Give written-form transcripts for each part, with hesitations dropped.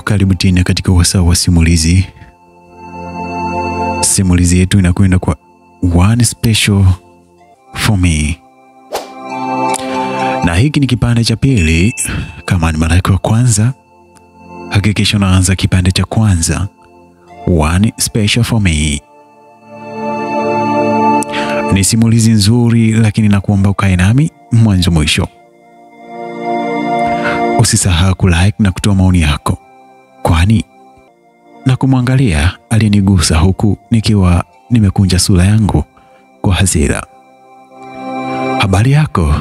karibu tena katika wasaa wa simulizi. Simulizi yetu inakwenda kwa One Special For Me. Na hiki ni kipande cha pili. Kama ni mara yako ya kwanza, hakikisha unaanza kipande cha kwanza, One Special For Me. Ni simulizi nzuri, lakini nakuomba ukae nami mwanzo mwisho. Usisahau kulike na kutoa maoni yako, kwani na kumwangalia alinigusa huku nikiwa nimekunja sura yangu kwa hasira. Habari yako?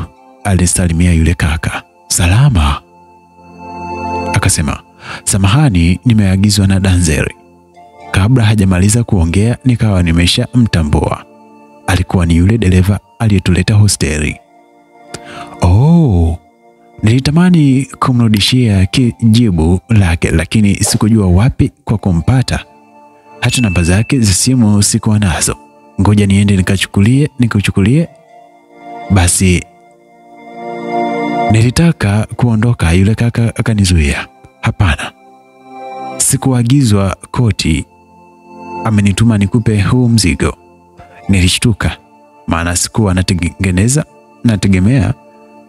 Alisalimia yule kaka. Salama. Akasema, samahani, nimeagizwa na Danzeri. Kabla hajamaliza kuongea nikawa nimesha mtambua. Alikuwa ni yule dereva aliyetuleta hosteli. Oh, nilitamani kumrudishia kijibu lake, lakini sikujua wapi kwa kumpata. Hata namba zake za simu sikuwa nazo. Ngoja niende nikuchukulie. Basi nilitaka kuondoka, yule kaka akanizuia. Hapana, sikuagizwa koti, amenituma nikupe huu mzigo. Nilishtuka, maana sikuwa nategemea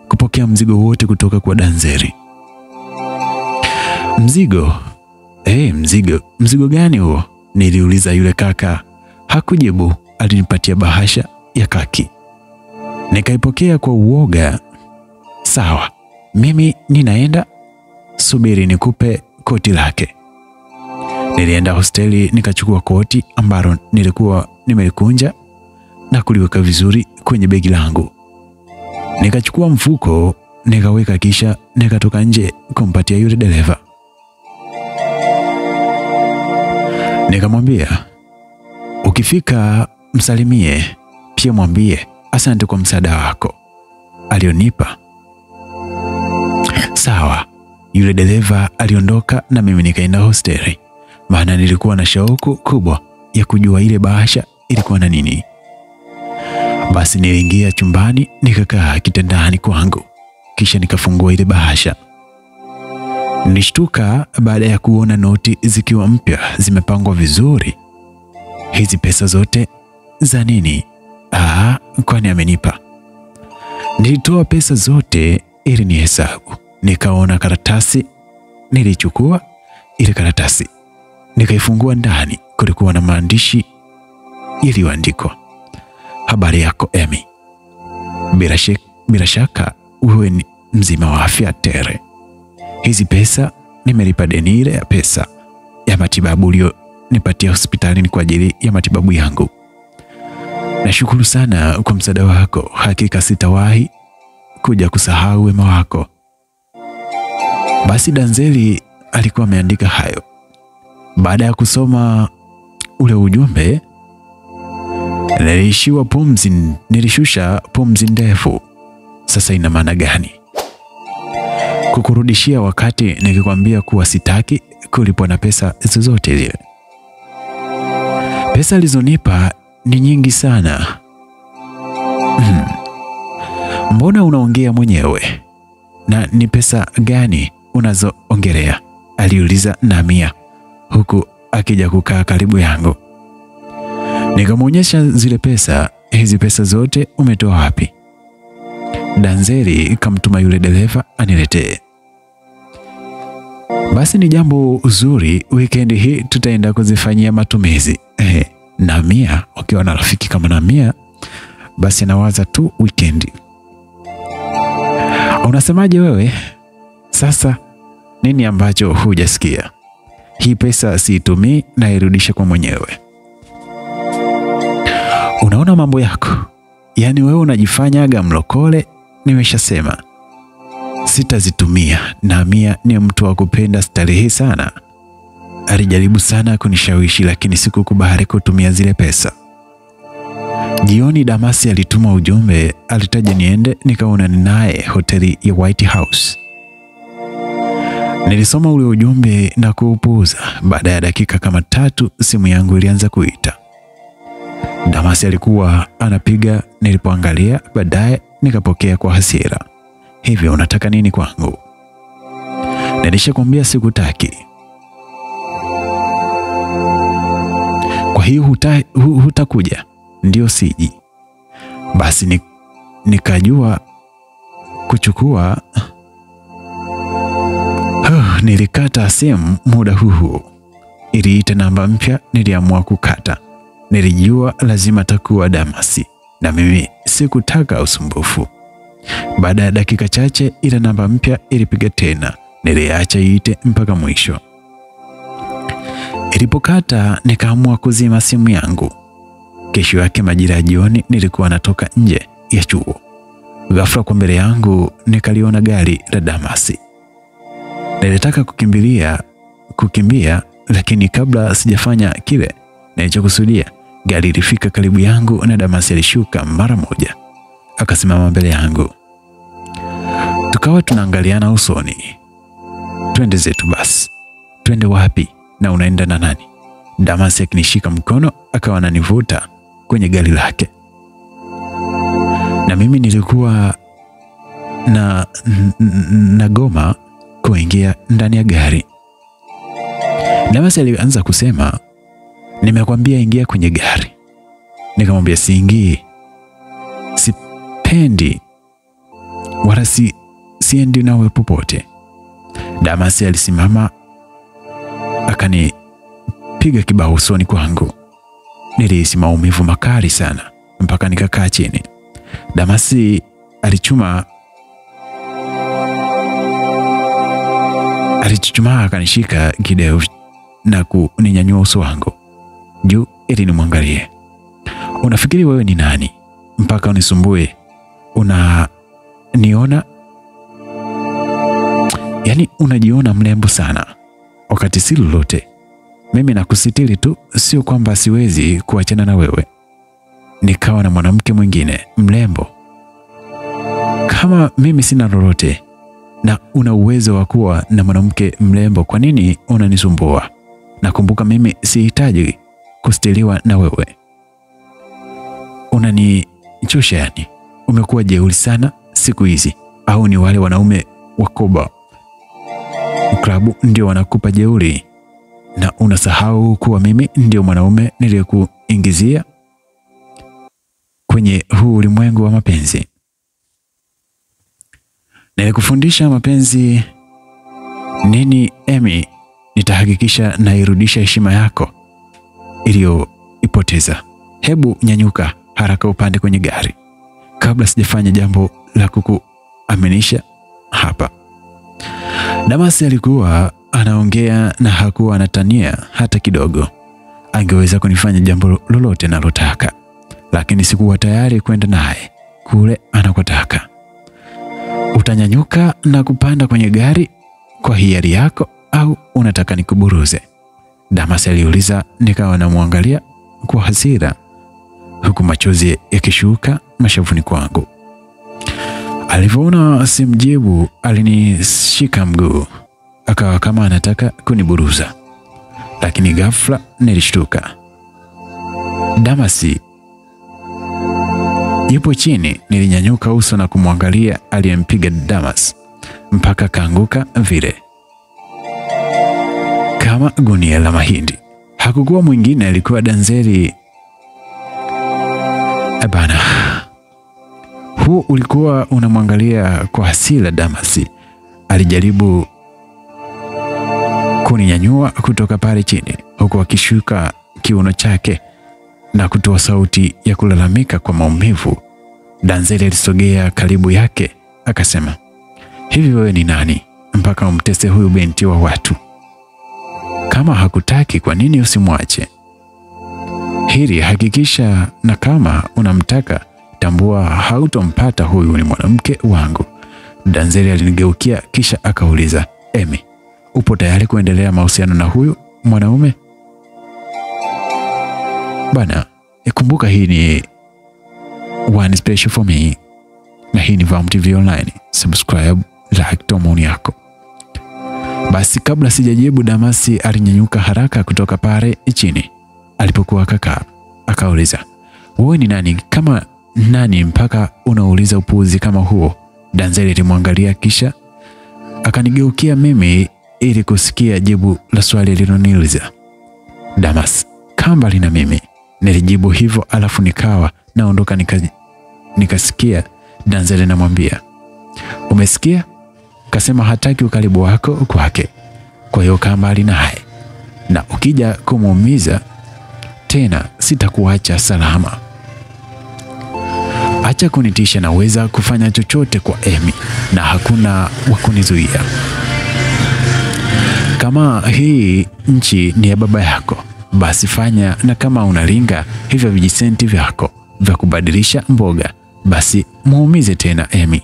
kupokea mzigo wote kutoka kwa Danzeri. Mzigo? Mzigo gani huo? Niliuliza. Yule kaka hakujibu. Alinipatia bahasha ya kaki. Nikaipokea kwa uoga. Sawa, mimi ninaenda, subiri nikupe koti lake. Nilienda hosteli nikachukua koti ambalo nilikuwa nimelikunja na kuliweka vizuri kwenye begi langu. Nikachukua mfuko nikaweka, kisha nikatoka nje kumpatia yule dereva. Nikamwambia, ukifika msalimie, pia mwambie asante kwa msaada wako alionipa. Sawa. Yule dereva aliondoka na mimi nikaenda hosteli, maana nilikuwa na shauku kubwa ya kujua ile bahasha ilikuwa na nini. Basi niliingia chumbani nikakaa kitandani kwangu, kisha nikafungua ile bahasha. Nilishtuka baada ya kuona noti zikiwa mpya zimepangwa vizuri. Hizi pesa zote za nini? Kwani amenipa? Nilitoa pesa zote ili ni hesabu. Nikaona karatasi, nilichukua ile karatasi nikaifungua. Ndani kulikuwa na maandishi yaliyoandikwa, habari yako Emi, bila shaka wewe ni mzima wa afya tele. Hizi pesa nimelipa deni ile ya pesa ya matibabu ulionipatia hospitalini kwa ajili ya matibabu yangu. Nashukuru sana kwa msaada wako, hakika sitawahi kuja kusahau wema wako. Basi Danzeri alikuwa ameandika hayo. Baada ya kusoma ule ujumbe, nilishusha pumzi ndefu. Sasa ina maana gani kukurudishia wakati nikikwambia kuwa sitaki kulipwa na pesa zozote zile? Pesa alizonipa ni nyingi sana. Mbona unaongea mwenyewe? Na ni pesa gani unazoongelea? Aliuliza Namia huku akija kukaa karibu yangu. Nikamwonyesha zile pesa. Hizi pesa zote umetoa wapi? Danzeri kamtuma yule dereva aniletee. Basi ni jambo zuri, weekend hii tutaenda kuzifanyia matumizi. Namia, ukiwa na rafiki kama Namia, basi nawaza tu weekend. Unasemaje wewe? Sasa nini ambacho hujasikia? Hii pesa siitumii na irudishe kwa mwenyewe. Unaona mambo yako, yaani wewe unajifanyaga mlokole. Nimeshasema sitazitumia. Namia ni mtu wa kupenda starehe sana. Alijaribu sana kunishawishi, lakini sikukubali kutumia zile pesa. Jioni Damasi alituma ujumbe, alitaja niende nikaonane naye hoteli ya White House. Nilisoma ule ujumbe na kuupuuza. Baada ya dakika kama 3 simu yangu ilianza kuita. Damasi alikuwa anapiga. Nilipoangalia baadaye nikapokea kwa hasira. Hivyo unataka nini kwangu? Nilishakwambia sikutaki. Kwa hiyo hutakuja? Ndio siji. Basi nikajua kuchukua. Nilikata simu muda huu. Iliita namba mpya, niliamua kukata. Nilijua lazima takuwa Damasi na mimi sikutaka usumbufu. Baada ya dakika chache ile namba mpya ilipiga tena. Niliacha iite mpaka mwisho. Ilipokata nikaamua kuzima simu yangu. Kesho yake majira ya jioni nilikuwa natoka nje ya chuo. Ghafla kwa mbele yangu nikaliona gari la Damasi. Nilitaka kukimbia, lakini kabla sijafanya kile nilichokusudia, gari ilifika karibu yangu na Damasi alishuka mara moja. Akasimama mbele yangu. Tukawa tunaangaliana usoni. Twende zetu basi. Twende wapi? Na unaenda na nani? Damasi akinishika mkono akawa ananivuta kwenye gari lake. Na mimi nilikuwa na goma kuingia ndani ya gari. Damasi alianza kusema, nimekwambia ingia kwenye gari. Nikamwambia siingii. Sipendi. Wala siendi nawe popote. Damasi alisimama akanipiga kibao usoni kwangu. Nilihisi maumivu makali sana mpaka nikakaa chini. Damasi alichuchumaa akanishika kidevu na kuninyanyua uso wangu juu ili nimwangalie. Unafikiri wewe ni nani mpaka unisumbue? Unaniona? Yaani unajiona mrembo sana wakati si lolote. Mimi nakusitiri tu, sio kwamba siwezi kuachana na wewe. Nikawa na mwanamke mwingine mrembo. Kama mimi sina lolote na una uwezo wa kuwa na mwanamke mrembo, kwa nini unanisumbua? Nakumbuka mimi sihitaji kustiriwa na wewe. Unanichosha yani. Umekuwa jeuri sana siku hizi, au ni wale wanaume wakoba klabu ndio wanakupa jeuri na unasahau kuwa mimi ndio mwanaume niliyekuingizia kwenye huu ulimwengu wa mapenzi. Nilikufundisha mapenzi nini Emi? Nitahakikisha nairudisha heshima yako iliyoipoteza. Hebu nyanyuka haraka upande kwenye gari kabla sijafanya jambo la kukuaminisha hapa. Damasi alikuwa anaongea na hakuwa anatania hata kidogo. Angeweza kunifanya jambo lolote nalotaka, lakini sikuwa tayari kwenda naye kule anakotaka. Utanyanyuka na kupanda kwenye gari kwa hiari yako au unataka nikuburuze? Damasi aliuliza. Nikawa namwangalia kwa hasira huku machozi yakishuka mashavuni kwangu. Alivyoona simjibu, alinishika mguu akawa kama anataka kuniburuza, lakini ghafla nilishtuka. Damasi yupo chini. Nilinyanyuka uso na kumwangalia aliyempiga Damasi mpaka kaanguka vile kama gunia la mahindi. Hakukuwa mwingine, alikuwa Danzeli. Bana, huu ulikuwa unamwangalia kwa hasira. Damasi alijaribu kuninyanyua kutoka pale chini huku akishuka kiuno chake na kutoa sauti ya kulalamika kwa maumivu. Danzeli alisogea karibu yake akasema, hivi wewe ni nani mpaka umtese huyu binti wa watu? Kama hakutaki, kwa nini usimwache? Hili hakikisha, na kama unamtaka tambua hautompata, huyu ni mwanamke wangu. Danzeli alinigeukia kisha akauliza, Emi, upo tayari kuendelea mahusiano na huyu mwanaume? Bana, kumbuka hii ni One Special for Me na hii ni Vam TV Online. Subscribe, like, toa maoni yako. Basi kabla sijajibu, Damasi alinyanyuka haraka kutoka pale chini alipokuwa kaka. Akauliza, wewe ni nani? Kama nani mpaka unauliza upuuzi kama huo? Danzeli alimwangalia kisha akanigeukia mimi ili kusikia jibu la swali aliloniuliza. Damasi, kaa mbali na mimi. Nilijibu hivyo alafu nikawa naondoka nikasikia Danzeli namwambia, umesikia? Kasema hataki ukaribu wako kwake. Kwa hiyo kaa mbali naye. Na ukija kumuumiza tena sitakuacha salama. Acha kunitisha, naweza kufanya chochote kwa Emi na hakuna wa kunizuia. Kama hii nchi ni ya baba yako, basi fanya, na kama unalinga hivyo vijisenti vyako vya kubadilisha mboga, basi muumize tena Emi,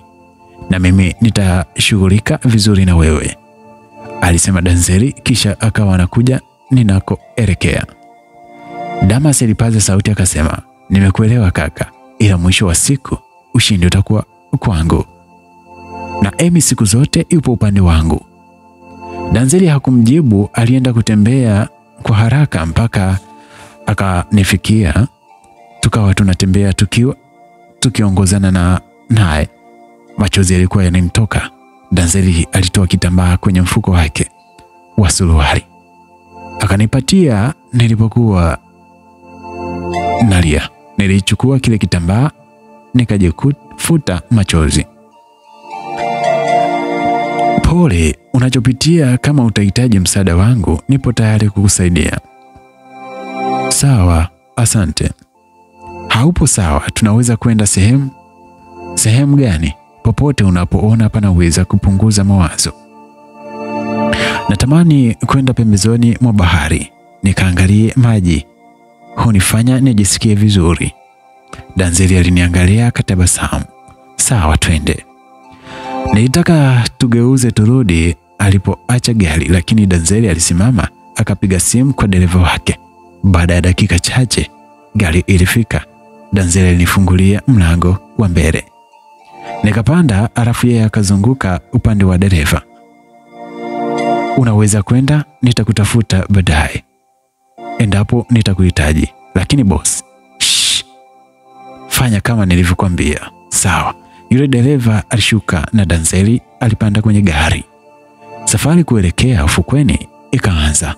na mimi nitashughulika vizuri na wewe, alisema Danzeli, kisha akawa anakuja ninakoelekea. Damas alipaza sauti akasema, nimekuelewa kaka, ila mwisho wa siku ushindi utakuwa kwangu, na Emi siku zote yupo upande wangu. Danzeli hakumjibu, alienda kutembea kwa haraka mpaka akanifikia. Tukawa tunatembea tukiongozana naye. Machozi yalikuwa yananitoka. Danzeli alitoa kitambaa kwenye mfuko wake wa suruali akanipatia. Nilipokuwa nalia, nilichukua kile kitambaa nikajikufuta machozi. Pole unachopitia, kama utahitaji msaada wangu nipo tayari kukusaidia. Sawa, asante. Haupo sawa, tunaweza kwenda sehemu gani? Popote unapoona panaweza kupunguza mawazo. Natamani kwenda pembezoni mwa bahari nikaangalie maji, hunifanya nijisikie vizuri. Danzeli aliniangalia akatabasamu. Sawa, twende. Nilitaka tugeuze turudi alipoacha gari, lakini Danzeli alisimama akapiga simu kwa dereva wake. Baada ya dakika chache gari ilifika. Danzeli alinifungulia mlango wa mbele. Nikapanda, alafu yeye akazunguka upande wa dereva. Unaweza kwenda, nitakutafuta baadaye endapo nitakuhitaji. Lakini boss, fanya kama nilivyokuambia. Sawa. Yule dereva alishuka na Danzeli alipanda kwenye gari. Safari kuelekea ufukweni ikaanza.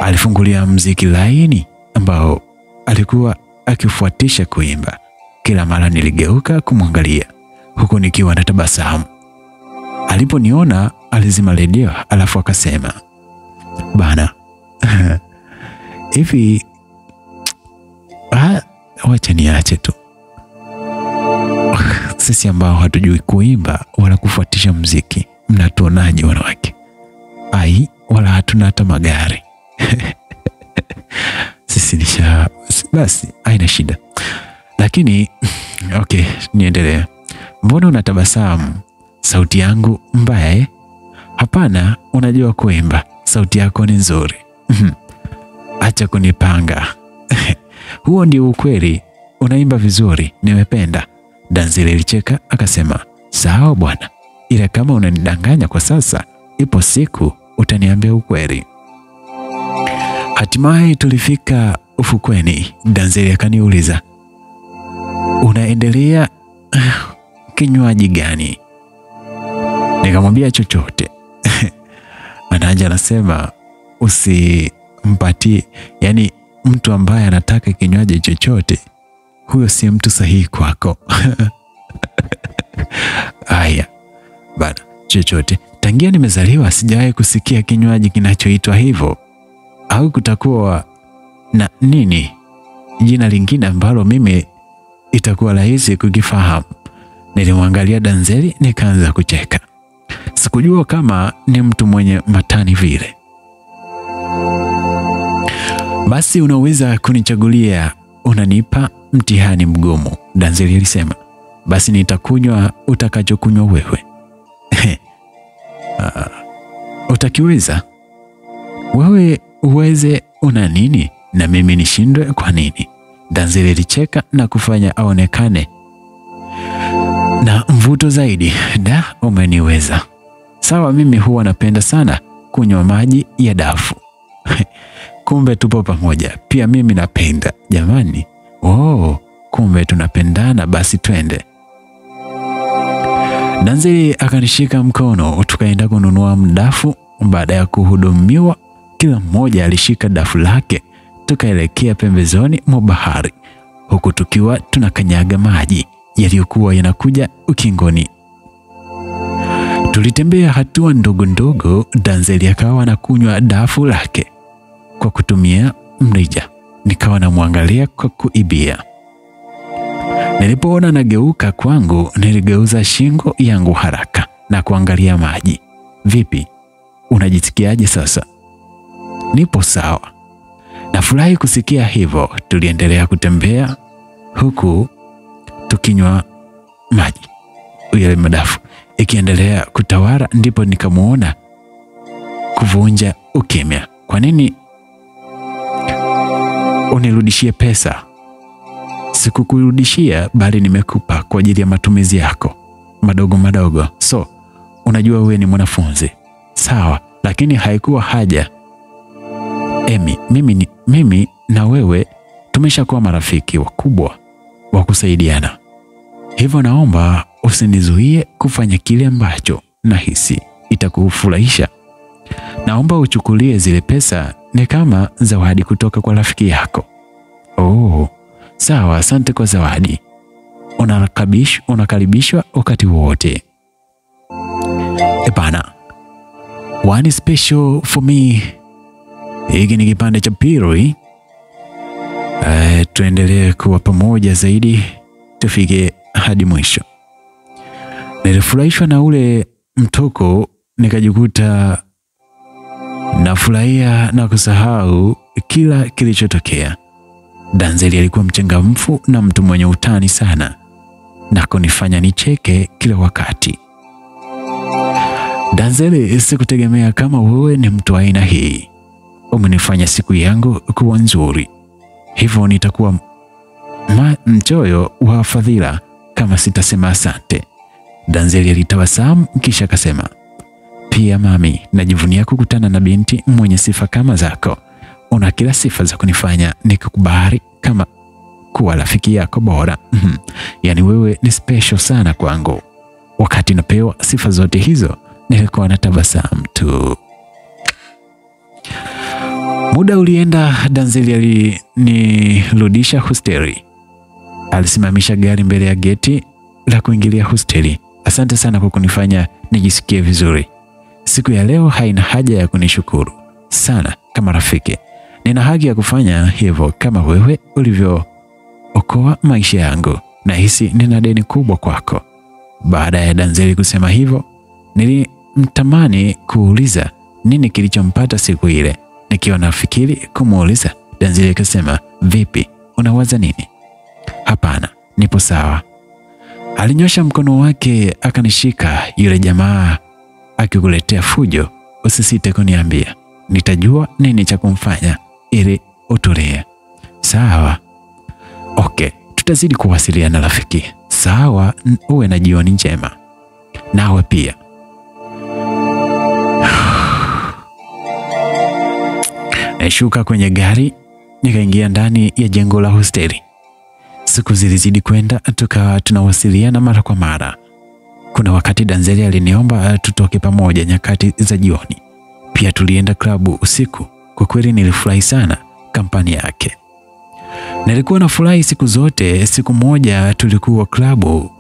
Alifungulia mziki laini ambao alikuwa akifuatisha kuimba. Kila mara niligeuka kumwangalia huku nikiwa na tabasamu. Aliponiona alizima redio alafu akasema, bana hivi wacha niache tu. Sisi ambao hatujui kuimba wala kufuatisha mziki, mnatuonaje wanawake? Wala hatuna hata magari. Sisi basi haina shida. Lakini okay, niendelee. Mbona unatabasamu? Sauti yangu mbaya? Hapana, unajua kuimba. Sauti yako ni nzuri. Acha kunipanga. Huo ndio ukweli, unaimba vizuri, nimependa. Danzeli alicheka akasema, sawa bwana, ila kama unanidanganya kwa sasa, ipo siku utaniambia ukweli. Hatimaye tulifika ufukweni. Danzeli akaniuliza, unaendelea kinywaji gani? Nikamwambia chochote. Manaja anasema usimpatie, yani mtu ambaye anataka kinywaji chochote, huyo si mtu sahihi kwako. Aya bana, chochote. Tangia nimezaliwa sijawahi kusikia kinywaji kinachoitwa hivyo. Au kutakuwa na nini jina lingine ambalo mimi itakuwa rahisi kukifahamu? Nilimwangalia Danzeli nikaanza kucheka. Sikujua kama ni mtu mwenye matani vile. Basi unaweza kunichagulia, unanipa mtihani mgumu, Danzeli alisema. Basi nitakunywa utakachokunywa wewe. Utakiweza? Wewe uweze una nini na mimi nishindwe kwa nini? Danzeli alicheka na kufanya aonekane na mvuto zaidi. Da, umeniweza. Sawa, mimi huwa napenda sana kunywa maji ya dafu. Kumbe tupo pamoja. Pia mimi napenda. Jamani. Kumbe tunapendana, basi twende. Danzeli akanishika mkono, tukaenda kununua mdafu. Baada ya kuhudumiwa, kila mmoja alishika dafu lake, tukaelekea pembezoni mwa bahari, huku tukiwa tunakanyaga maji yaliyokuwa yanakuja ukingoni. Tulitembea hatua ndogo ndogo. Danzeli akawa anakunywa dafu lake kwa kutumia mrija. Nikawa namwangalia kwa kuibia. Nilipoona nageuka kwangu, niligeuza shingo yangu haraka na kuangalia maji. Vipi? Unajisikiaje sasa? Nipo sawa. Nafurahi kusikia hivyo. Tuliendelea kutembea huku tukinywa maji. Yale madafu ikiendelea kutawala, ndipo nikamuona kuvunja ukimya. Kwa nini unirudishie pesa? Sikukurudishia, bali nimekupa kwa ajili ya matumizi yako madogo madogo. So, unajua wewe ni mwanafunzi. Sawa, lakini haikuwa haja. Emi, mimi na wewe tumeshakuwa marafiki wakubwa wa kusaidiana. Hivyo naomba usinizuie kufanya kile ambacho nahisi itakufurahisha. Naomba uchukulie zile pesa ni kama zawadi kutoka kwa rafiki yako. Oh, sawa, asante kwa zawadi. Unakaribishwa wakati wote. Epana. One special for me. Hiki ni kipande cha pili. Tuendelee kuwa pamoja zaidi tufike hadi mwisho. Nilifurahishwa na ule mtoko, nikajikuta nafurahia na kusahau kila kilichotokea. Danzeli alikuwa mchangamfu na mtu mwenye utani sana, na kunifanya nicheke kila wakati. Danzeli, sikutegemea kama wewe ni mtu aina hii. Umenifanya siku yangu kuwa nzuri. Hivyo nitakuwa mchoyo wa fadhila kama sitasema asante. Danzeli alitabasamu kisha akasema, pia mami, najivunia kukutana na binti mwenye sifa kama zako. Una kila sifa za kunifanya nikukubali kama kuwa rafiki yako bora. Yaani wewe ni special sana kwangu. Wakati napewa sifa zote hizo, nilikuwa natabasamu tu. Muda ulienda. Danzeli alinirudisha hosteli. Alisimamisha gari mbele ya geti la kuingilia hosteli. Asante sana kwa kunifanya nijisikie vizuri. Siku ya leo haina haja ya kunishukuru sana kama rafiki. Nina haki ya kufanya hivyo kama wewe ulivyookoa maisha yangu. Nahisi nina deni kubwa kwako. Baada ya Danzeli kusema hivyo, nilimtamani kuuliza nini kilichompata siku ile. Nikiwa nafikiri kumuuliza, Danzeli akasema, vipi, unawaza nini? Hapana, nipo sawa. Alinyosha mkono wake akanishika. Yule jamaa akikuletea fujo, usisite kuniambia. Nitajua nini cha kumfanya ili utulie. Sawa. Okay, tutazidi kuwasiliana rafiki. Sawa, uwe na jioni njema. Nawe pia. Nishuka kwenye gari, nikaingia ndani ya jengo la hosteli. Siku zilizidi kwenda, tukawa tunawasiliana mara kwa mara. Kuna wakati Danzeli aliniomba tutoke pamoja nyakati za jioni. Pia tulienda klabu usiku. Kwa kweli nilifurahi sana kampani yake. Nilikuwa nafurahi siku zote. Siku moja tulikuwa klabu,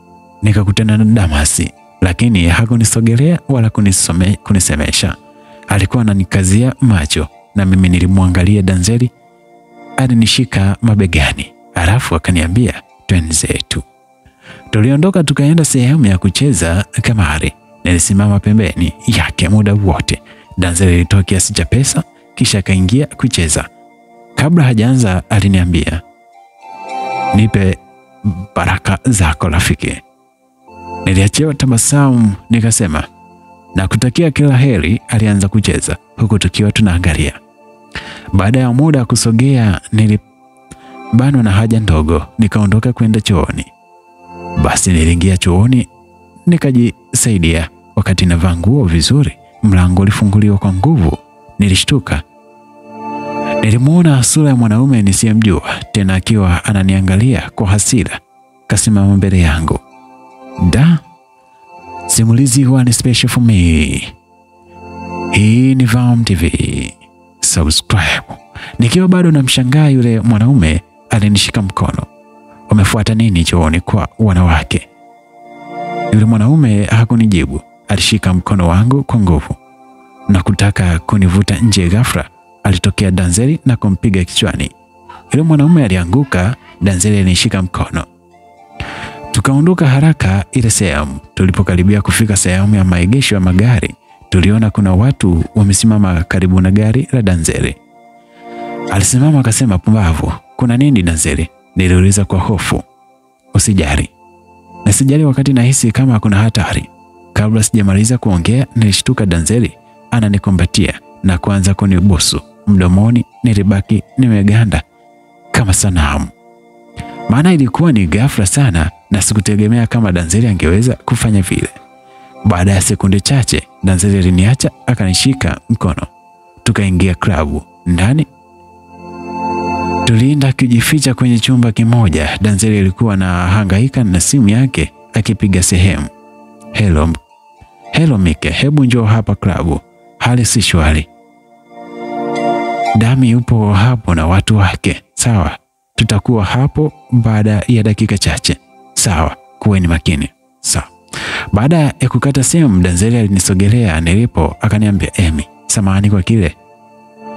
nikakutana na Damasi, lakini hakunisogelea wala kunisemesha. Alikuwa ananikazia macho na mimi nilimwangalia. Danzeli alinishika mabegani, alafu akaniambia twende zetu. Tuliondoka tukaenda sehemu ya kucheza kamari. Nilisimama pembeni yake muda wote. Danzeli alitoa kiasi cha pesa kisha akaingia kucheza. Kabla hajaanza aliniambia, nipe baraka zako rafiki. Niliachiwa tabasamu nikasema, nakutakia kila heri. Alianza kucheza huku tukiwa tunaangalia. Baada ya muda kusogea, nilibanwa na haja ndogo, nikaondoka kwenda chooni. Basi niliingia chooni nikajisaidia. Wakati navaa nguo vizuri, mlango ulifunguliwa kwa nguvu. Nilishtuka. Nilimuona sura ya mwanaume nisiyemjua tena akiwa ananiangalia kwa hasira. Kasimama mbele yangu. Simulizi One Special for Me. Hii ni Vam TV. Subscribe Nikiwa bado namshangaa, yule mwanaume alinishika mkono. Umefuata nini chooni kwa wanawake? Yule mwanaume hakunijibu. Alishika mkono wangu kwa nguvu na kutaka kunivuta nje. Ghafla alitokea Danzeli na kumpiga kichwani. Yule mwanaume alianguka. Danzeli alinishika mkono. Tukaondoka haraka ile sehemu. Tulipokaribia kufika sehemu ya maegesho ya magari, tuliona kuna watu wamesimama karibu na gari la Danzeli. Alisimama akasema, pumbavu, kuna nini Danzeli? Niliuliza kwa hofu. Usijali. Na sijali wakati nahisi kama kuna hatari. Kabla sijamaliza kuongea, nilishtuka Danzeli ananikumbatia na kuanza kunibusu mdomoni. Nilibaki nimeganda kama sanamu. Maana ilikuwa ni ghafla sana na sikutegemea kama Danzeli angeweza kufanya vile. Baada ya sekunde chache, Danzeli aliniacha akanishika mkono. Tukaingia klabu. Ndani tulienda kujificha kwenye chumba kimoja. Danzeli alikuwa na hangaika na simu yake akipiga sehemu. Hello Mike, hebu njoo hapa klabu. Hali si shwari. Dami yupo hapo na watu wake. Sawa, tutakuwa hapo baada ya dakika chache. Sawa, kuweni makini. Sawa. Baada ya kukata simu, Danzeli alinisogelea nilipo akaniambia, Emi, samahani kwa kile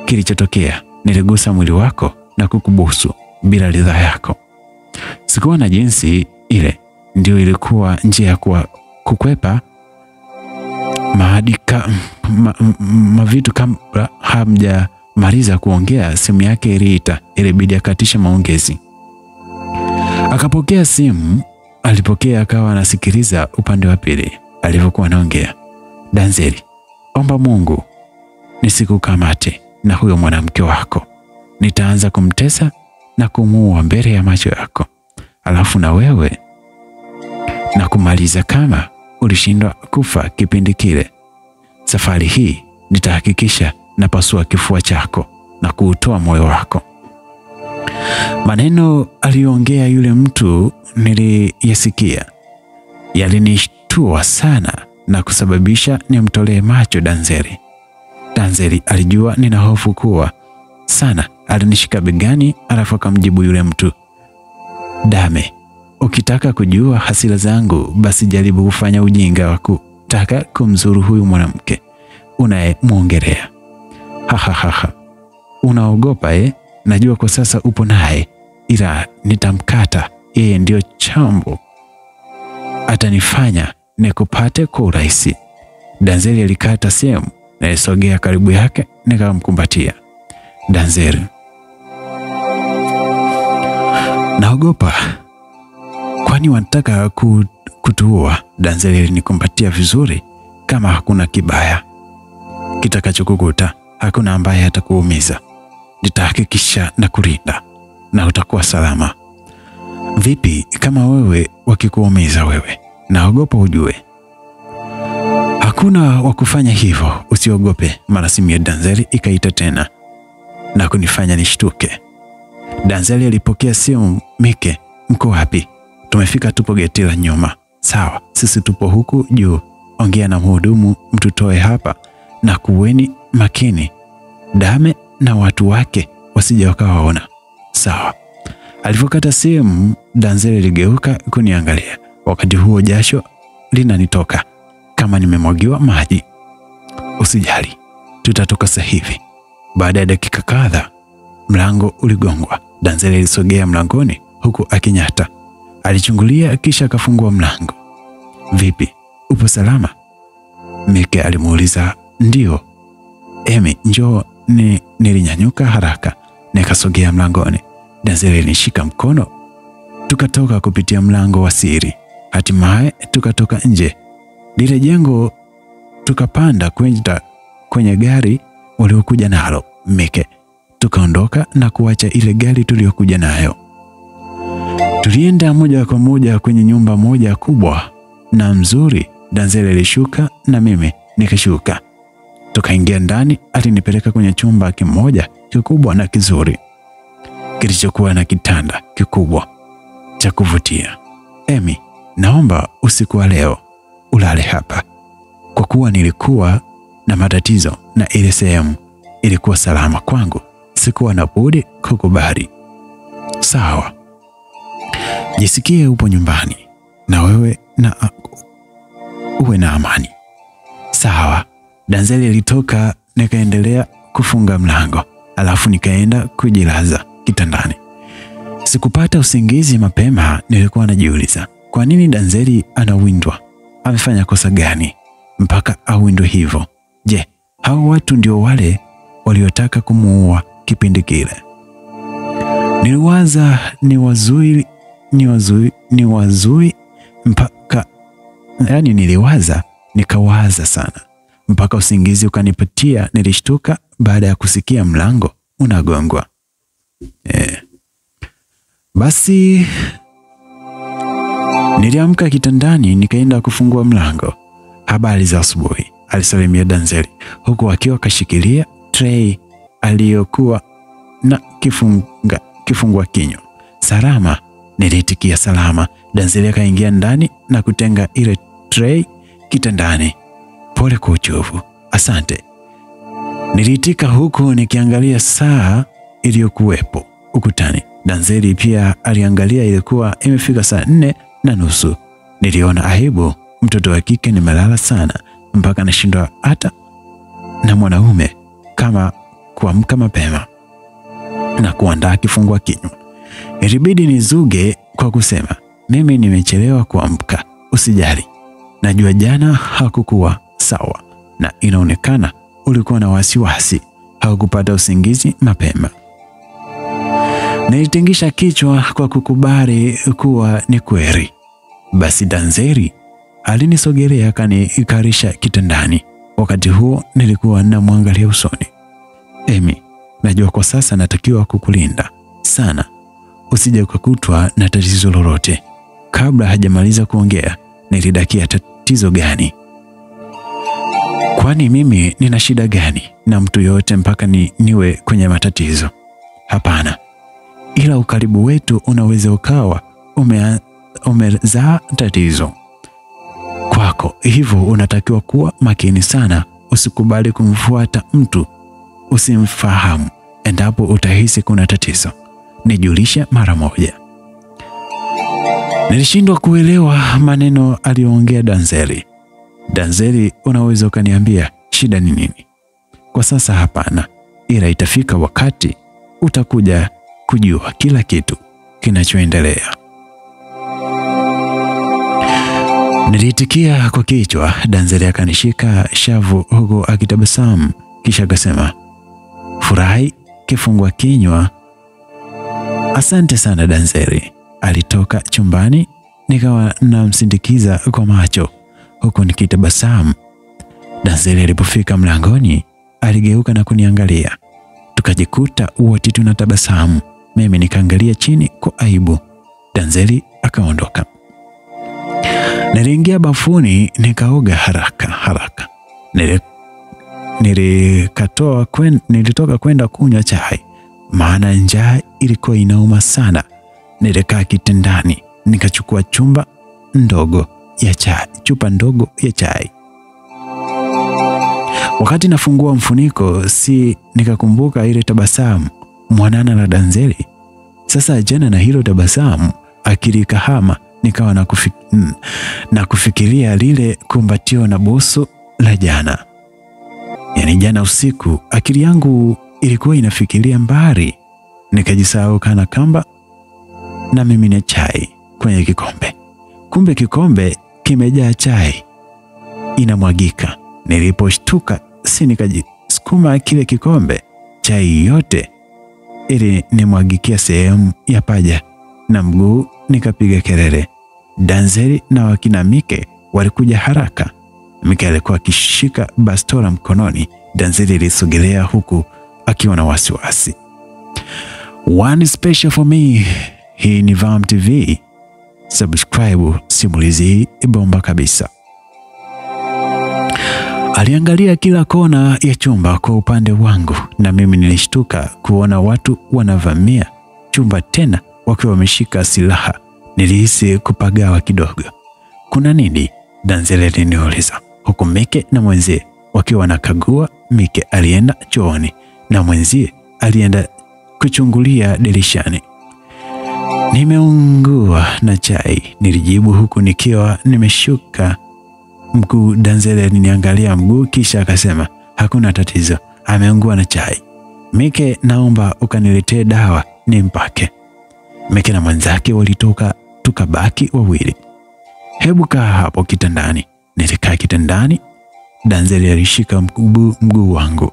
kilichotokea. Niligusa mwili wako na kukubusu bila ridhaa yako. Sikuwa na jinsi, ile ndio ilikuwa njia ya kukwepa mavitu. Kabla hamjamaliza kuongea, simu yake iliita. Ilibidi akatisha maongezi. Akapokea simu. Alipokea akawa anasikiliza upande wa pili alivyokuwa anaongea. Danzeli, omba Mungu nisikukamate na huyo mwanamke wako. Nitaanza kumtesa na kumuua mbele ya macho yako. Alafu na wewe na kumaliza kama ulishindwa kufa kipindi kile. Safari hii nitahakikisha napasua kifua chako na kuutoa moyo wako. Maneno aliyoongea yule mtu niliyasikia. Yalinishtua sana na kusababisha nimtolee macho Danzeli. Danzeli alijua nina hofu kuwa sana. Alinishika begani alafu akamjibu yule mtu, Dame, ukitaka kujua hasira zangu, basi jaribu kufanya ujinga wa kutaka kumzuru huyu mwanamke unayemuongelea. Ha. Unaogopa Najua kwa sasa upo naye, ila nitamkata. Yeye ndio chambo atanifanya nikupate kwa urahisi. Danzeli alikata simu na alisogea karibu yake nikamkumbatia. Danzeli, naogopa. Kwani wanataka kutuua? Danzeli alinikumbatia vizuri. Kama hakuna kibaya kitakachokukuta, hakuna ambaye atakuumiza. Nitahakikisha na kulinda na utakuwa salama. Vipi kama wewe wakikuumiza wewe? Naogopa ujue. Hakuna wakufanya hivyo, usiogope. Mara simu ya Danzeli ikaita tena na kunifanya nishtuke. Danzeli alipokea simu. Mike, mko wapi? Tumefika, tupo geti la nyuma. Sawa, sisi tupo huku juu. Ongea na mhudumu mtutoe hapa na kuweni makini. Dame na watu wake wasije wakawaona. Sawa. Alipokata simu, Danzeli aligeuka kuniangalia. Wakati huo jasho linanitoka kama nimemwagiwa maji. Usijali, tutatoka sasa hivi. Baada ya dakika kadhaa, mlango uligongwa. Danzeli alisogea mlangoni huku akinyata. Alichungulia kisha akafungua mlango. Vipi, upo salama? Mike alimuuliza. Ndio. Emi, njoo. Nilinyanyuka haraka nikasogea mlangoni. Danzeli alinishika mkono. Tukatoka kupitia mlango wa siri. Hatimaye tukatoka nje lile jengo, tukapanda kwenye gari waliokuja nalo Mike. Tukaondoka na kuacha ile gari tuliyokuja nayo. Tulienda moja kwa moja kwenye nyumba moja kubwa na mzuri. Danzeli alishuka na mimi nikashuka. Tukaingia ndani. Alinipeleka kwenye chumba kimoja kikubwa na kizuri kilichokuwa na kitanda kikubwa cha kuvutia. Emi, naomba usiku wa leo ulale hapa. Kwa kuwa nilikuwa na matatizo na ile sehemu ilikuwa salama kwangu, sikuwa na budi kukubali. Sawa, jisikie upo nyumbani na wewe na uwe na amani. Sawa. Danzeli alitoka, nikaendelea kufunga mlango, alafu nikaenda kujilaza kitandani. Sikupata usingizi mapema. Nilikuwa najiuliza, kwa nini Danzeli anawindwa? Amefanya kosa gani mpaka awindwe hivyo? Je, hao watu ndio wale waliotaka kumuua kipindi kile? Niliwaza nikawaza sana mpaka usingizi ukanipatia. Nilishtuka baada ya kusikia mlango unagongwa. Basi niliamka kitandani, nikaenda kufungua mlango. Habari za asubuhi, alisalimia Danzeli huku akiwa kashikilia tray aliyokuwa na kifungua kinywa. Salama, nilitikia salama. Danzeli akaingia ndani na kutenga ile tray kitandani. Pole kwa uchovu. Asante, niliitika huku nikiangalia saa iliyokuwepo ukutani. Danzeli pia aliangalia, ilikuwa imefika saa 4:30. Niliona aibu, mtoto wa kike nimelala sana mpaka nashindwa hata na mwanaume kama kuamka mapema na kuandaa kifungua kinywa. Ilibidi nizuge kwa kusema, mimi nimechelewa kuamka, usijali. Najua jana hakukuwa sawa na inaonekana ulikuwa na wasiwasi, haukupata usingizi mapema. Nilitingisha kichwa kwa kukubali kuwa ni kweli. Basi Danzeli alinisogelea akanikarisha kitandani. Wakati huo nilikuwa namwangalia usoni. Emi, najua kwa sasa natakiwa kukulinda sana, usije ukakutwa na tatizo lolote. Kabla hajamaliza kuongea, nilidakia tatizo gani? Kwani mimi nina shida gani na mtu yote mpaka niwe kwenye matatizo? Hapana, ila ukaribu wetu unaweza ukawa umezaa tatizo kwako. Hivyo unatakiwa kuwa makini sana. Usikubali kumfuata mtu usimfahamu. Endapo utahisi kuna tatizo, nijulishe mara moja. Nilishindwa kuelewa maneno aliyoongea Danzeli. Danzeli, unaweza ukaniambia shida ni nini? Kwa sasa hapana, ila itafika wakati utakuja kujua kila kitu kinachoendelea. Nilitikia kwa kichwa. Danzeli akanishika shavu huku akitabasamu, kisha akasema, furahi kifungua kinywa. Asante sana Danzeli. Alitoka chumbani, nikawa namsindikiza kwa macho huku nikitabasamu. Danzeli alipofika mlangoni, aligeuka na kuniangalia. Tukajikuta wote tunatabasamu. Mimi nikaangalia chini kwa aibu. Danzeli akaondoka. Niliingia bafuni nikaoga haraka. Nilitoka kwenda kunywa chai, maana njaa ilikuwa inauma sana. Nilikaa kitandani nikachukua chupa ndogo ya chai. Wakati nafungua mfuniko, nikakumbuka ile tabasamu mwanana la Danzeli. Sasa jana na hilo tabasamu, akili kahama, nikawa na kufikiria lile kumbatio na busu la jana. Yaani jana usiku akili yangu ilikuwa inafikiria mbali. Nikajisahau kana kamba na mimi ni chai kwenye kikombe. Kumbe kikombe kimejaa chai inamwagika. Niliposhtuka nikajisukuma kile kikombe, chai yote ili nimwagikia sehemu ya paja na mguu. Nikapiga kelele. Danzeli na wakina Mike walikuja haraka. Mike alikuwa akishika bastola mkononi. Danzeli alisogelea huku akiwa na wasiwasi. One special for me. Hii ni Vam TV. Subscribe, simulizi hii bomba kabisa. Aliangalia kila kona ya chumba kwa upande wangu, na mimi nilishtuka kuona watu wanavamia chumba, tena wakiwa wameshika silaha. Nilihisi kupagawa kidogo. Kuna nini? Danzeli aliniuliza, huku Mike na mwenzie wakiwa wanakagua. Mike alienda chooni na mwenzie alienda kuchungulia dirishani. Nimeungua na chai, nilijibu huku nikiwa nimeshuka mguu. Danzeli aliniangalia mguu kisha akasema, hakuna tatizo, ameungua na chai. Mike, naomba ukaniletee dawa nimpake. Mike na mwenzake walitoka, tukabaki wawili. Hebu kaa hapo kitandani. Nilikaa kitandani. Danzeli alishika mguu wangu,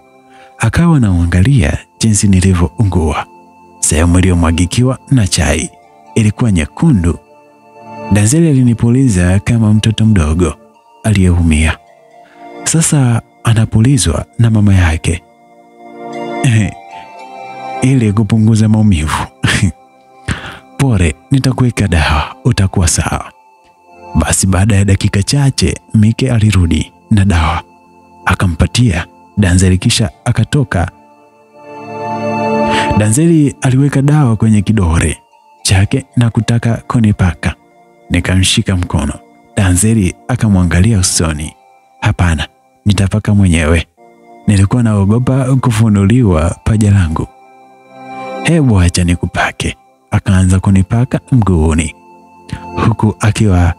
akawa anaangalia jinsi nilivyoungua. Sehemu iliyomwagikiwa na chai ilikuwa nyekundu. Danzeli alinipuliza kama mtoto mdogo aliyeumia. Sasa anapulizwa na mama yake ili kupunguza maumivu. Pole, nitakuweka dawa, utakuwa sawa. Basi baada ya dakika chache Mike alirudi na dawa, akampatia Danzeli kisha akatoka. Danzeli aliweka dawa kwenye kidole chake na kutaka kunipaka. Nikamshika mkono. Danzeli akamwangalia usoni. Hapana, nitapaka mwenyewe. Nilikuwa naogopa kufunuliwa paja langu. Hebu acha nikupake. Akaanza kunipaka mguuni huku akiwa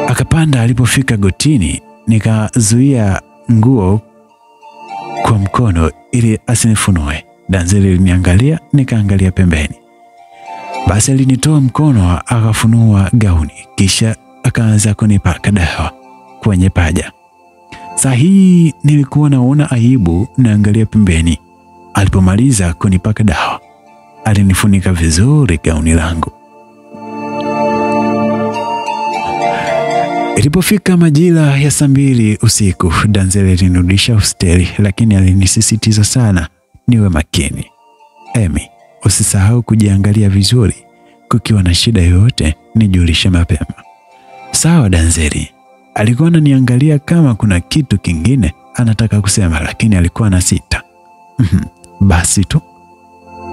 akapanda. Alipofika gotini, nikazuia nguo kwa mkono ili asinifunue. Danzeli aliniangalia, nikaangalia pembeni. Basi alinitoa mkono akafunua gauni kisha akaanza kunipaka dawa kwenye paja. Saa hii nilikuwa naona aibu, naangalia pembeni. Alipomaliza kunipaka dawa, alinifunika vizuri gauni langu. Ilipofika majira ya 2 usiku, Danzeli alinirudisha hosteli, lakini alinisisitiza sana niwe makini. Emi, usisahau kujiangalia vizuri. Kukiwa na shida yoyote nijulishe mapema. Sawa Danzeli. Alikuwa ananiangalia kama kuna kitu kingine anataka kusema, lakini alikuwa na sita. Basi tu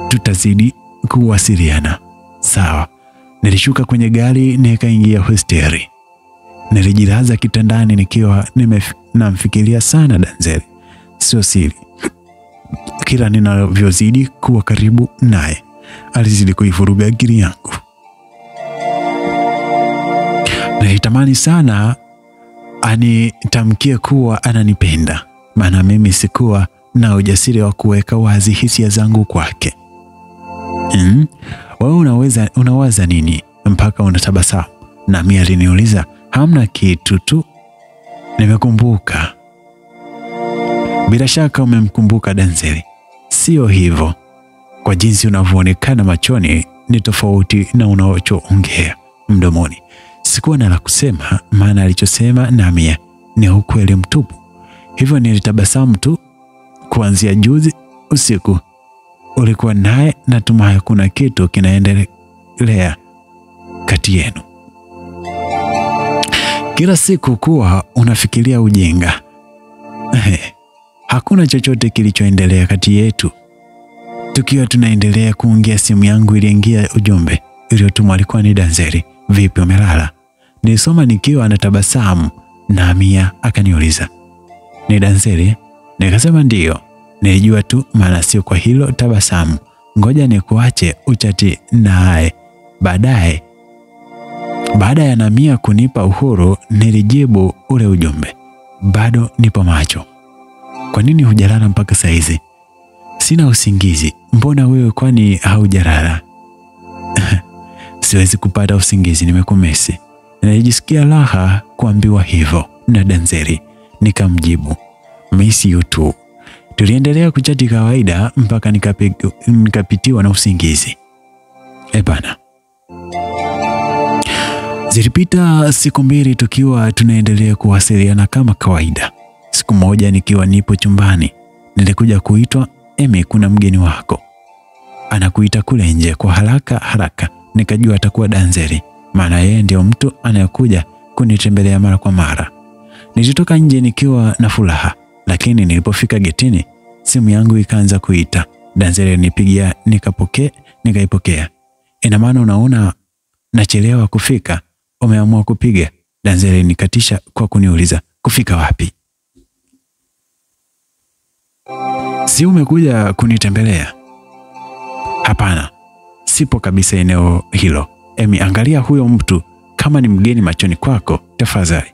tutazidi kuwasiliana. Sawa. Nilishuka kwenye gari nikaingia hosteli. Nilijilaza kitandani nikiwa namfikiria sana Danzeli. Sio siri, kila ninavyozidi kuwa karibu naye alizidi kuivuruga akili yangu. Nilitamani sana anitamkie kuwa ananipenda, maana mimi sikuwa na ujasiri wa kuweka wazi hisia zangu kwake. Wewe unawaza nini mpaka unatabasamu? Na mimi aliniuliza, hamna kitu tu, nimekumbuka. Bila shaka umemkumbuka Danzeli. Sio hivyo. Kwa jinsi unavyoonekana machoni ni tofauti na unachoongea mdomoni. Sikuwa na la kusema, maana alichosema nami ni ukweli mtupu. Hivyo nilitabasamu tu. Kuanzia juzi usiku ulikuwa naye, natumai kuna kitu kinaendelea kati yenu. Kila siku kuwa unafikiria ujinga. Hakuna chochote kilichoendelea kati yetu. Tukiwa tunaendelea kuongea, simu yangu iliingia ujumbe uliotumwa. Alikuwa ni Danzeli. Vipi, umelala? Nilisoma nikiwa anatabasamu, na Mia akaniuliza, ni Danzeli? Nikasema ndio. Nilijua tu, maana sio kwa hilo tabasamu. Ngoja nikuache uchati naye baadaye. Baada ya Namia kunipa uhuru, nilijibu ule ujumbe. Bado nipo macho. Kwa nini hujalala mpaka saa hizi? Sina usingizi. Mbona wewe kwani haujalala? Siwezi kupata usingizi, nimekumisi. Nilijisikia raha kuambiwa hivyo na Danzeli. Nikamjibu, miss you too. Tuliendelea kuchati kawaida mpaka nikapitiwa na usingizi. Bana. Zilipita siku 2 tukiwa tunaendelea kuwasiliana kama kawaida. Siku moja nikiwa nipo chumbani, nilikuja kuitwa, Emi, kuna mgeni wako anakuita kule nje. Kwa haraka nikajua atakuwa Danzeli, maana yeye ndio mtu anayekuja kunitembelea mara kwa mara. Nilitoka nje nikiwa na furaha, lakini nilipofika getini simu yangu ikaanza kuita. Danzeli alinipigia, nikaipokea. Ina maana unaona nachelewa kufika? Umeamua kupiga? Danzeli nikatisha kwa kuniuliza, kufika wapi? Si umekuja kunitembelea? Hapana, sipo kabisa eneo hilo. Emi, angalia huyo mtu, kama ni mgeni machoni kwako, tafadhali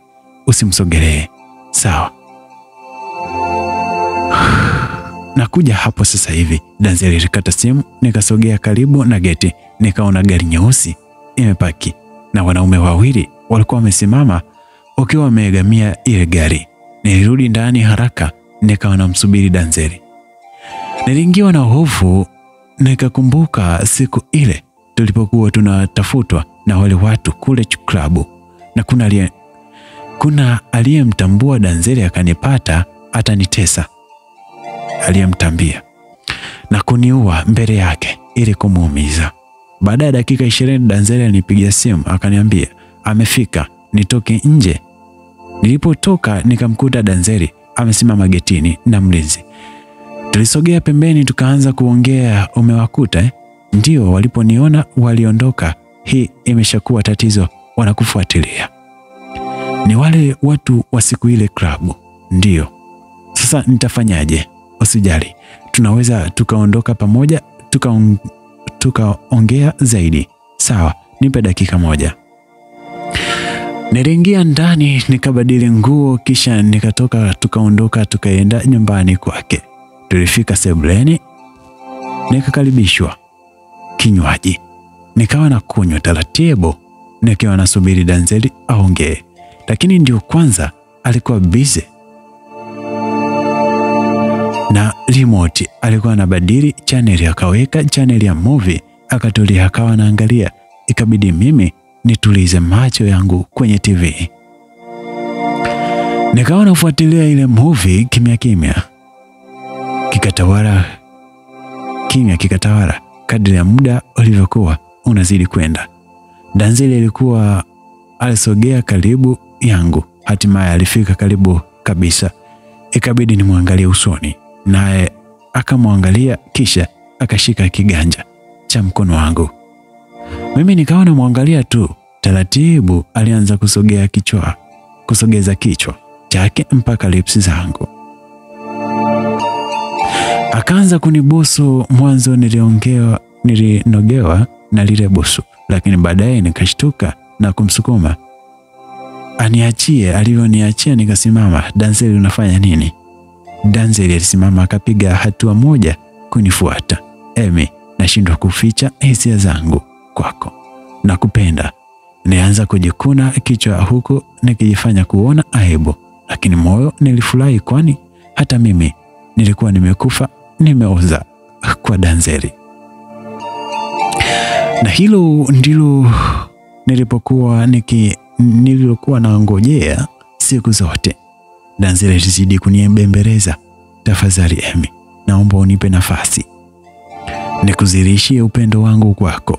usimsogelee. Sawa? Nakuja hapo sasa hivi. Danzeli alikata simu. Nikasogea karibu na geti, nikaona gari nyeusi imepaki na wanaume wawili walikuwa wamesimama wakiwa wameegamia ile gari. Nilirudi ndani haraka, nikaona msubiri Danzeli. Niliingiwa na hofu, nikakumbuka siku ile tulipokuwa tunatafutwa na wale watu kule klabu, na kuna aliyemtambua Danzeli akanipata atanitesa. Aliyemtambia na kuniua mbele yake ili kumuumiza. Baada ya dakika 20 Danzeli alinipigia simu akaniambia amefika, nitoke nje. Nilipotoka nikamkuta Danzeli amesimama getini na mlinzi. Tulisogea pembeni tukaanza kuongea. Umewakuta? Ndio, waliponiona waliondoka. Hii imeshakuwa tatizo, wanakufuatilia. Ni wale watu wa siku ile klabu? Ndio. Sasa nitafanyaje? Usijali, tunaweza tukaondoka pamoja tukaongea zaidi. Sawa, nipe dakika moja. Niliingia ndani nikabadili nguo kisha nikatoka, tukaondoka tukaenda nyumbani kwake. Tulifika sebuleni, nikakaribishwa kinywaji. Nikawa na kunywa taratibu nikiwa nasubiri Danzeli aongee, lakini ndio kwanza alikuwa busy na remote. Alikuwa anabadili channel, akaweka channel ya movie, akatulia akawa anaangalia. Ikabidi mimi nitulize macho yangu kwenye TV. Nikawa nafuatilia ile movie kimya kimya. Kikatawala kadri ya muda ulivyokuwa unazidi kwenda. Danzeli alikuwa alisogea karibu yangu, hatimaye alifika karibu kabisa. Ikabidi nimwangalie usoni, naye akamwangalia kisha akashika kiganja cha mkono wangu. Mimi nikawa namwangalia tu. Taratibu alianza kusogeza kichwa chake mpaka lips zangu. Akaanza kunibusu. Mwanzo nilinogewa na lile busu, lakini baadaye nikashtuka na kumsukuma aniachie. Alivyoniachia nikasimama. Danzeli, unafanya nini? Danzeli alisimama akapiga hatua moja kunifuata. Emi, nashindwa kuficha hisia zangu kwako. Nakupenda. Nianza kujikuna kichwa huku nikijifanya kuona aibu, lakini moyo nilifurahi, kwani hata mimi nilikuwa nimekufa nimeoza kwa Danzeli. Na hilo ndilo nililokuwa naongojea siku zote. Danzeli alizidi kunibembeleza. Tafadhali Emi, naomba unipe nafasi nikuzirishie upendo wangu kwako.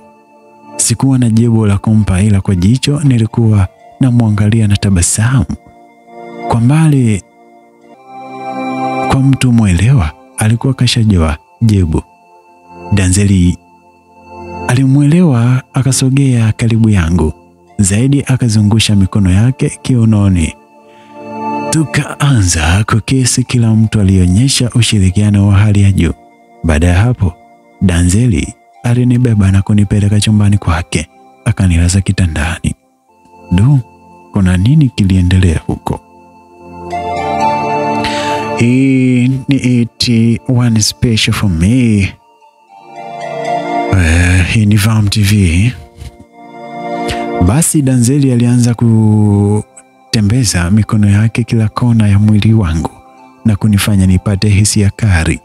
Sikuwa na jibu la kumpa, ila kwa jicho nilikuwa namwangalia na tabasamu. Kwa mbali, kwa mtu mwelewa, alikuwa kashajua jibu. Danzeli alimuelewa, akasogea karibu yangu zaidi, akazungusha mikono yake kiunoni. Tukaanza kukisi. Kila mtu alionyesha ushirikiano wa hali ya juu. Baada ya hapo, Danzeli alinibeba na kunipeleka chumbani kwake, akanilaza kitandani. Kuna nini kiliendelea huko? Hii ni ET1 special for me. Hii ni Vam TV. Basi Danzeli alianza kutembeza mikono yake kila kona ya mwili wangu na kunifanya nipate hisia kali.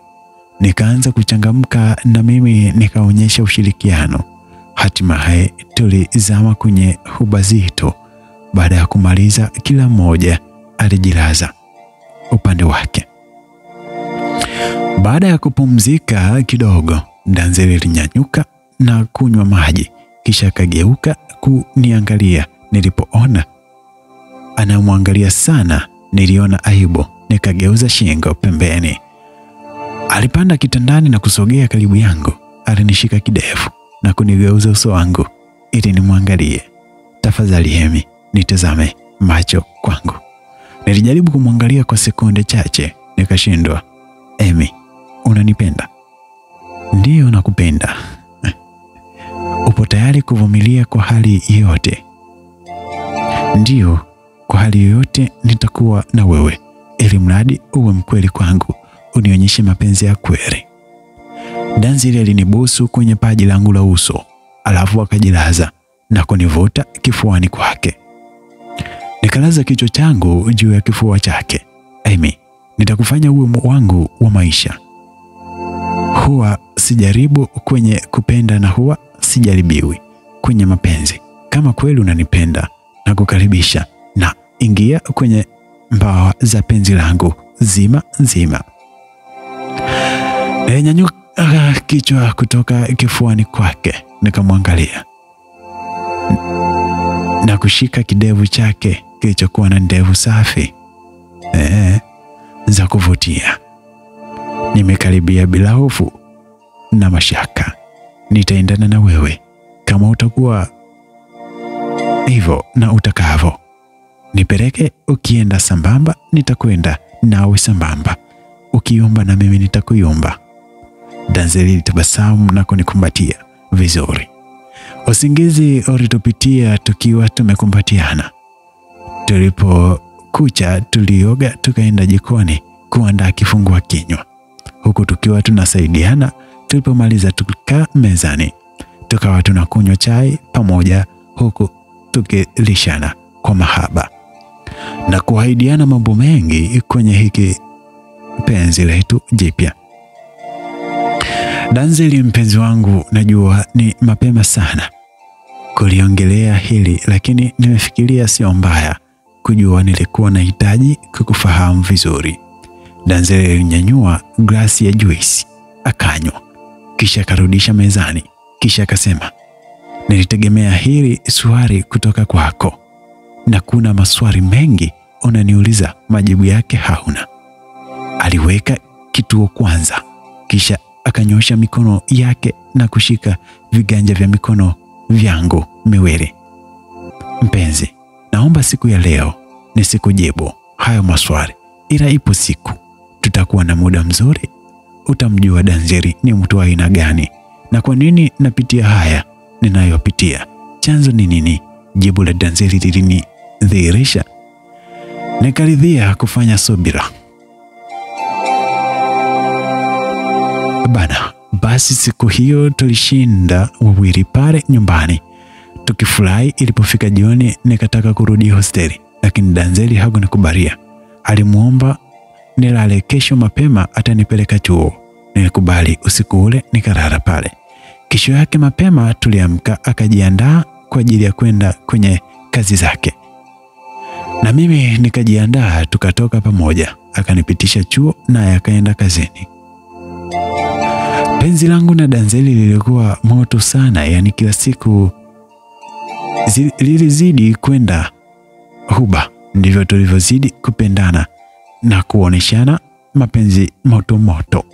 Nikaanza kuchangamka na mimi nikaonyesha ushirikiano. Hatimaye tulizama kwenye huba zito. Baada ya kumaliza, kila mmoja alijilaza upande wake. Baada ya kupumzika kidogo, Danzeli alinyanyuka na kunywa maji, kisha akageuka kuniangalia. Nilipoona anamwangalia sana, niliona aibu, nikageuza shingo pembeni. Alipanda kitandani na kusogea karibu yangu. Alinishika kidevu na kunigeuza uso wangu ili nimwangalie. Tafadhali Emi, nitazame macho kwangu. Nilijaribu kumwangalia kwa sekunde chache, nikashindwa. Emi, unanipenda? Ndiyo, nakupenda. Upo tayari kuvumilia kwa hali yoyote? Ndiyo, kwa hali yoyote nitakuwa na wewe, ili mradi uwe mkweli kwangu, unionyeshe mapenzi ya kweli. Danzile alinibusu kwenye paji langu la uso, alafu akajilaza na kunivuta kifuani kwake. Nikalaza kichwa changu juu ya kifua chake. Amy, nitakufanya uwe wangu wa maisha. Huwa sijaribu kwenye kupenda na huwa sijaribiwi kwenye mapenzi. Kama kweli unanipenda na kukaribisha, na ingia kwenye mbawa za penzi langu zima nzima. Nyanyuka kichwa kutoka kifuani kwake, nikamwangalia na kushika kidevu chake kilichokuwa na ndevu safi za kuvutia. Nimekaribia bila hofu na mashaka. Nitaendana na wewe kama utakuwa hivyo na utakavyo. Nipeleke ukienda sambamba, nitakwenda nawe sambamba. Ukiomba na mimi nitakuyomba. Danzeli alitabasamu na kunikumbatia vizuri. Usingizi ulitupitia tukiwa tumekumbatiana. Tulipokucha tulioga, tukaenda jikoni kuandaa kifungua kinywa, huku tukiwa tunasaidiana. Tulipomaliza tulikaa mezani, tukawa tunakunywa chai pamoja, huku tukilishana kwa mahaba na kuahidiana mambo mengi kwenye hiki penzi letu jipya. Danzeli, mpenzi wangu, najua ni mapema sana kuliongelea hili, lakini nimefikiria sio mbaya kujua nilikuwa nahitaji kukufahamu vizuri. Danzeli alinyanyua glasi ya juisi akanywa, kisha akarudisha mezani, kisha akasema, nilitegemea hili swali kutoka kwako, na kuna maswali mengi unaniuliza, majibu yake hauna. Aliweka kituo kwanza, kisha akanyosha mikono yake na kushika viganja vya mikono vyangu miwili. Mpenzi, naomba siku ya leo nisikujibu hayo maswali, ila ipo siku tutakuwa na muda mzuri, utamjua Danzeli ni mtu wa aina gani na kwa nini napitia haya ninayopitia. Chanzo ni nini? Jibu la Danzeli lilinidhihirisha. Nikaridhia kufanya subira. Bana, basi siku hiyo tulishinda wawili pale nyumbani tukifurahi. Ilipofika jioni nikataka kurudi hosteli, lakini Danzeli hakunikubalia. Alimuomba nilale kesho mapema atanipeleka chuo. Nilikubali. Usiku ule nikalala pale. Kesho yake mapema tuliamka, akajiandaa kwa ajili ya kwenda kwenye kazi zake, na mimi nikajiandaa, tukatoka pamoja. Akanipitisha chuo naye akaenda kazini. Penzi langu na Danzeli lilikuwa moto sana, yani kila siku lilizidi kwenda huba. Ndivyo tulivyozidi kupendana na kuoneshana mapenzi moto moto.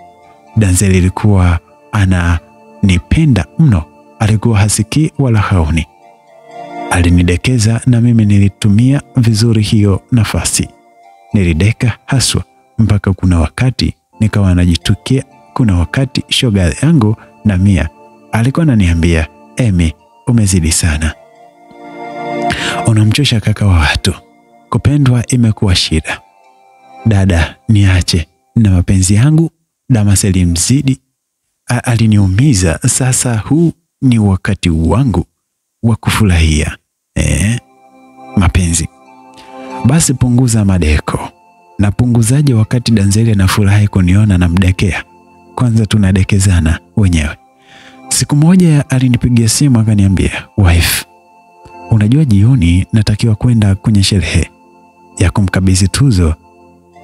Danzeli alikuwa ananipenda mno, alikuwa hasikii wala haoni. Alinidekeza na mimi nilitumia vizuri hiyo nafasi. Nilideka haswa mpaka kuna wakati nikawa najitukia. Kuna wakati shoga yangu na Mia alikuwa ananiambia, Amy, umezidi sana, unamchosha kaka wa watu, kupendwa imekuwa shida. Dada, niache na mapenzi yangu. Damaseli mzidi aliniumiza. Sasa huu ni wakati wangu wa kufurahia mapenzi. Basi punguza madeko. Na punguzaje wakati Danzeli anafurahi kuniona na mdekea? Kwanza tunadekezana wenyewe. Siku moja alinipigia simu akaniambia, wife, unajua jioni natakiwa kwenda kwenye sherehe ya kumkabidhi tuzo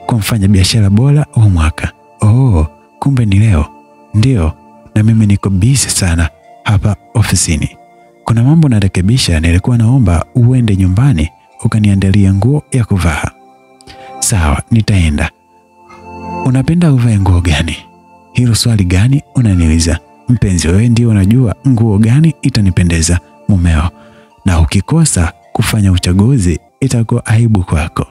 kwa mfanya biashara bora wa mwaka. Oh, kumbe ni leo. Ndio, na mimi niko busy sana hapa ofisini. Kuna mambo narekebisha, nilikuwa naomba uende nyumbani ukaniandalia nguo ya kuvaa. Sawa, nitaenda. Unapenda uvae nguo gani? Hilo swali gani unaniuliza? Mpenzi, wewe ndio unajua nguo gani itanipendeza mumeo, na ukikosa kufanya uchaguzi itakuwa aibu kwako.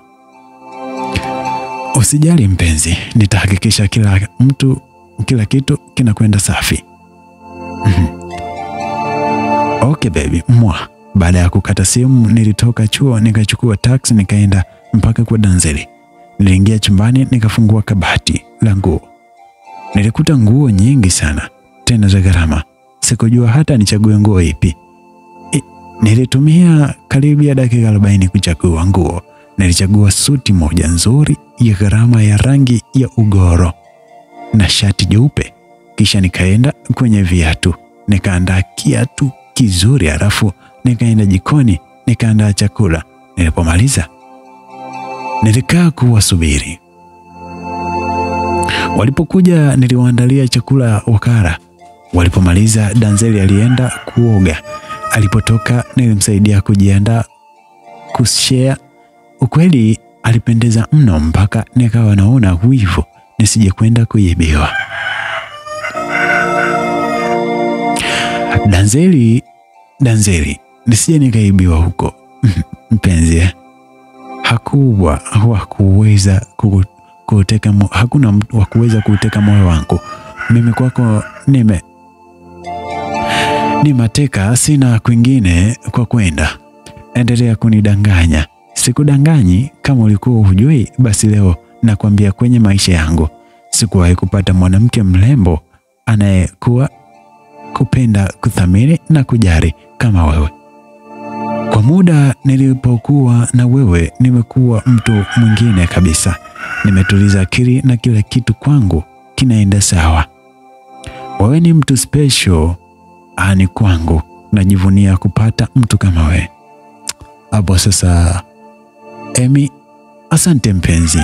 Usijali mpenzi, nitahakikisha kila mtu kila kitu kinakwenda safi. Okay baby, mwa. Baada ya kukata simu nilitoka chuo nikachukua taxi nikaenda mpaka kwa Danzeli. Niliingia chumbani nikafungua kabati la nguo. Nilikuta nguo nyingi sana, tena za gharama. Sikujua hata nichague nguo ipi. Nilitumia karibia dakika 40 kuchagua nguo. Nilichagua suti moja nzuri ya gharama ya rangi ya ugoro na shati jeupe. Kisha nikaenda kwenye viatu. Nikaandaa kiatu kizuri, halafu nikaenda jikoni nikaandaa chakula. Nilipomaliza nilikaa kuwasubiri. Walipokuja niliwaandalia chakula wakala. Walipomaliza Danzeli alienda kuoga. Alipotoka nilimsaidia kujiandaa kushare. Ukweli alipendeza mno mpaka nikawa naona wivu nisije kwenda kuibiwa. Danzeli, nisije nikaibiwa huko. Mpenzi, hakuna wa kuweza kuteka moyo wangu. Mimi kwako ni mateka, sina kwingine kwa kwenda. Endelea kunidanganya. Sikudanganyi. Kama ulikuwa hujui, basi leo nakwambia kwenye maisha yangu sikuwahi kupata mwanamke mrembo anayekuwa kupenda, kuthamini na kujali kama wewe. Kwa muda nilipokuwa na wewe nimekuwa mtu mwingine kabisa. Nimetuliza akili na kila kitu kwangu kinaenda sawa. Wewe ni mtu special ani kwangu. Najivunia kupata mtu kama wewe. Hapo sasa Emi, asante mpenzi.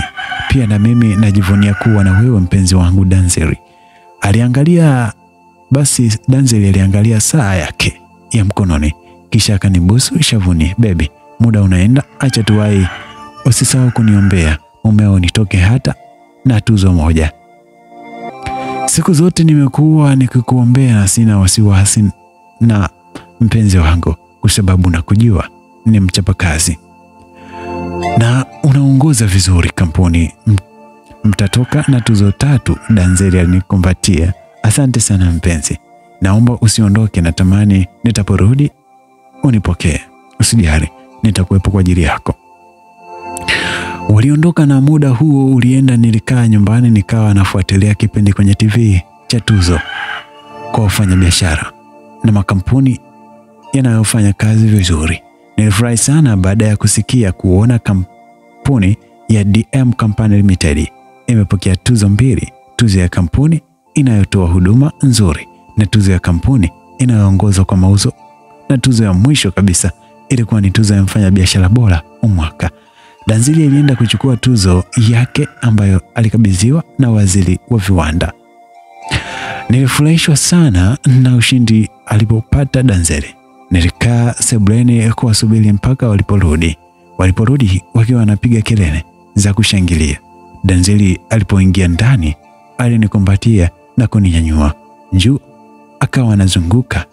Pia na mimi najivunia kuwa na wewe mpenzi wangu. Danzeli aliangalia saa yake ya mkononi kisha akanibusu shavuni. Baby, muda unaenda, acha tuwai. Usisahau kuniombea mumeo nitoke hata na tuzo moja. Siku zote nimekuwa nikikuombea na sina wasiwasi na mpenzi wangu, kwa sababu nakujua ni mchapakazi na unaongoza vizuri kampuni. Mtatoka na tuzo 3. Danzeli alinikumbatia. Asante sana mpenzi. Naomba usiondoke, natamani nitaporudi unipokee. Usijali, nitakuwepo kwa ajili yako. Waliondoka na muda huo ulienda. Nilikaa nyumbani nikawa nafuatilia kipindi kwenye TV cha tuzo kwa wafanyabiashara na makampuni yanayofanya kazi vizuri. Nilifurahi sana baada ya kuona kampuni ya DM Company Limited imepokea tuzo 2, tuzo ya kampuni inayotoa huduma nzuri na tuzo ya kampuni inayoongoza kwa mauzo, na tuzo ya mwisho kabisa ilikuwa ni tuzo ya mfanyabiashara bora mwaka. Danzeli alienda kuchukua tuzo yake ambayo alikabidhiwa na waziri wa viwanda. Nilifurahishwa sana na ushindi alipopata Danzeli. Nilikaa sebuleni kuwasubiri mpaka waliporudi wakiwa wanapiga kelele za kushangilia. Danzeli alipoingia ndani alinikumbatia na kuninyanyua juu, akawa anazunguka.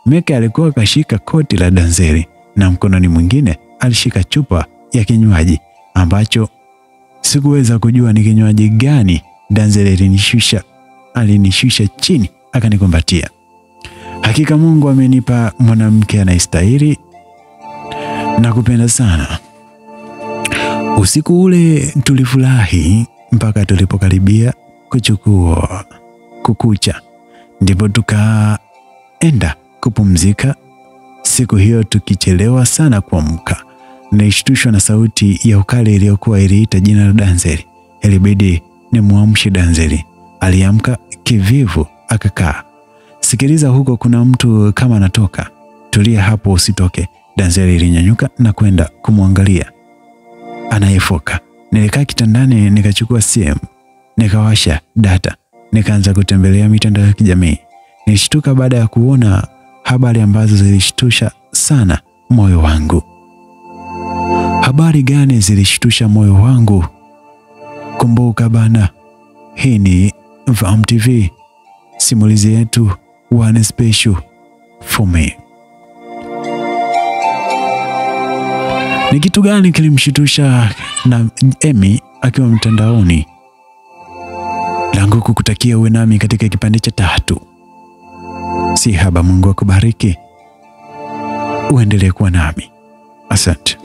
Meke alikuwa kashika koti la Danzeli na mkononi mwingine alishika chupa ya kinywaji ambacho sikuweza kujua ni kinywaji gani. Danzeli alinishusha chini akanikumbatia. Hakika Mungu amenipa mwanamke anayestahili na kupenda sana. Usiku ule tulifurahi mpaka tulipokaribia kukucha. Ndipo tukaenda kupumzika. Siku hiyo tukichelewa sana kuamka. Nilishtushwa na sauti ya ukali iliyokuwa iliita jina la Danzeli. Ilibidi nimwamshe Danzeli. Aliamka kivivu akakaa. Sikiliza, huko kuna mtu kama anatoka. Tulia hapo usitoke. Danzeli ilinyanyuka na kwenda kumwangalia anayefoka. Nilikaa kitandani nikachukua simu, nikawasha data, nikaanza kutembelea mitandao ya kijamii. Nilishtuka baada ya kuona habari ambazo zilishtusha sana moyo wangu. Habari gani zilishtusha moyo wangu? Kumbuka bana, hii ni Vam TV. Simulizi yetu one special for me. Ni kitu gani kilimshitusha na Emi akiwa mtandaoni? langu kukutakia uwe nami katika kipande cha 3. Si haba. Mungu akubariki. Uendelee kuwa nami. Asante.